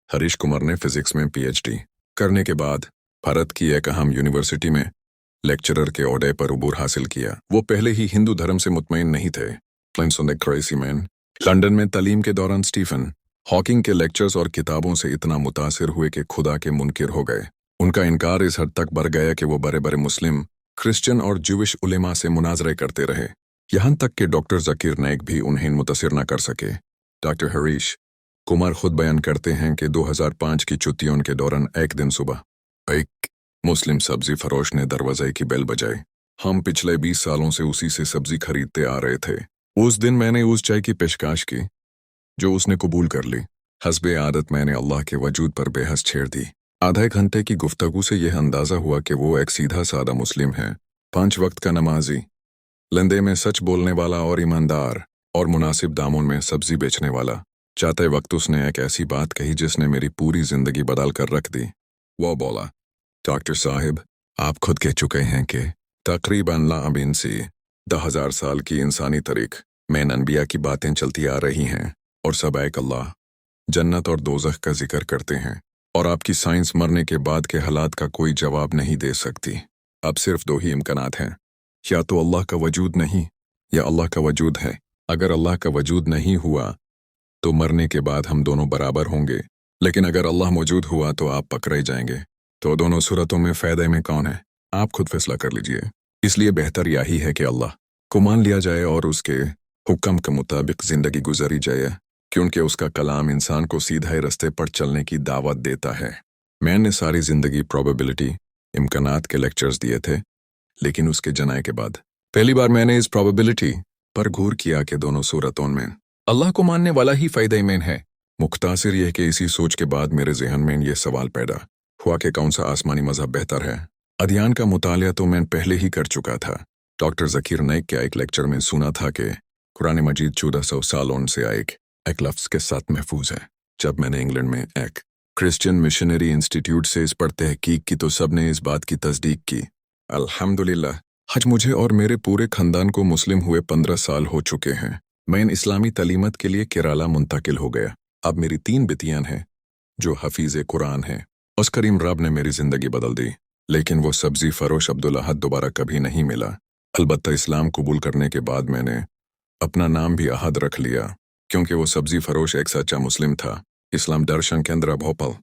हरीश कुमार ने फिजिक्स में पीएचडी करने के बाद भारत की एक अहम यूनिवर्सिटी में लेक्चरर के ओहदे पर उबूर हासिल किया। वो पहले ही हिंदू धर्म से मुतमईन नहीं थे। लंदन में तालीम के दौरान स्टीफन हॉकिंग के लेक्चर्स और किताबों से इतना मुतासिर हुए कि खुदा के मुनकिर हो गए। उनका इनकार इस हद तक बढ़ गया कि वो बड़े बड़े मुस्लिम, क्रिश्चियन और ज्यूइश उलेमा से मुनाजरे करते रहे, यहाँ तक कि डॉक्टर ज़कीर नाइक भी उन्हें मुतासिर न कर सके। डॉक्टर हरीश कुमार खुद बयान करते हैं कि 2005 की छुट्टियों के दौरान एक दिन सुबह एक मुस्लिम सब्जी फरोश ने दरवाजे की बेल बजाई। हम पिछले 20 सालों से उसी से सब्जी खरीदते आ रहे थे। उस दिन मैंने उस चाय की पेशकश की जो उसने कबूल कर ली। हस्बे आदत मैंने अल्लाह के वजूद पर बेहस छेड़ दी। आधे घंटे की गुफ्तगू से यह अंदाज़ा हुआ कि वो एक सीधा सादा मुस्लिम है, 5 वक्त का नमाजी, लंदे में सच बोलने वाला और ईमानदार, और मुनासिब दामों में सब्जी बेचने वाला। चाहते वक्त उसने एक ऐसी बात कही जिसने मेरी पूरी जिंदगी बदल कर रख दी। वो बोला, डॉक्टर साहिब, आप खुद कह चुके हैं कि तकरीबन लाबिन से 10,000 साल की इंसानी तारीख में अनबिया की बातें चलती आ रही हैं और सब एक अल्लाह, जन्नत और दोज़ख का जिक्र करते हैं, और आपकी साइंस मरने के बाद के हालात का कोई जवाब नहीं दे सकती। अब सिर्फ 2 ही इम्कानात हैं, या तो अल्लाह का वजूद नहीं या अल्लाह का वजूद है। अगर अल्लाह का वजूद नहीं हुआ तो मरने के बाद हम दोनों बराबर होंगे, लेकिन अगर अल्लाह मौजूद हुआ तो आप पकड़े जाएंगे। तो दोनों सूरतों में फ़ायदे में कौन है, आप खुद फैसला कर लीजिए। इसलिए बेहतर यही है कि अल्लाह को मान लिया जाए और उसके हुक्म के मुताबिक ज़िंदगी गुजारी जाए, क्योंकि उसका कलाम इंसान को सीधे रास्ते पर चलने की दावत देता है। मैंने सारी ज़िंदगी प्रोबेबिलिटी, इम्कानात के लेक्चर्स दिए थे, लेकिन उसके जनाए के बाद पहली बार मैंने इस प्रोबेबिलिटी पर गौर किया कि दोनों सूरतों में अल्लाह को मानने वाला ही फ़ायदेमंद है। मुख्तासिर यह कि इसी सोच के बाद मेरे जहन में ये सवाल पैदा हुआ कि कौन सा आसमानी मज़हब बेहतर है। अध्ययन का मुतालिया तो मैं पहले ही कर चुका था। डॉक्टर ज़कीर नाइक के एक लेक्चर में सुना था कि कुरान मजीद 1400 सालों से एक लफ्ज़ के साथ महफूज है। जब मैंने इंग्लैंड में एक क्रिश्चियन मिशनरी इंस्टीट्यूट से इस पर तहकीक की तो सब ने इस बात की तस्दीक की। अल्हम्दुलिल्लाह, आज मुझे और मेरे पूरे ख़ानदान को मुस्लिम हुए 15 साल हो चुके हैं। मैं इन इस्लामी तालीमत के लिए केरला मुंतकिल हो गया। अब मेरी 3 बिटियां हैं जो हफीज़ कुरान हैं। उस करीम रब ने मेरी ज़िंदगी बदल दी, लेकिन वो सब्ज़ी फरोश अब्दुल अहद दोबारा कभी नहीं मिला। अलबत्ता इस्लाम कबूल करने के बाद मैंने अपना नाम भी अहद रख लिया, क्योंकि वो सब्ज़ी फरोश एक सच्चा मुस्लिम था। इस्लाम दर्शन केंद्र भोपाल।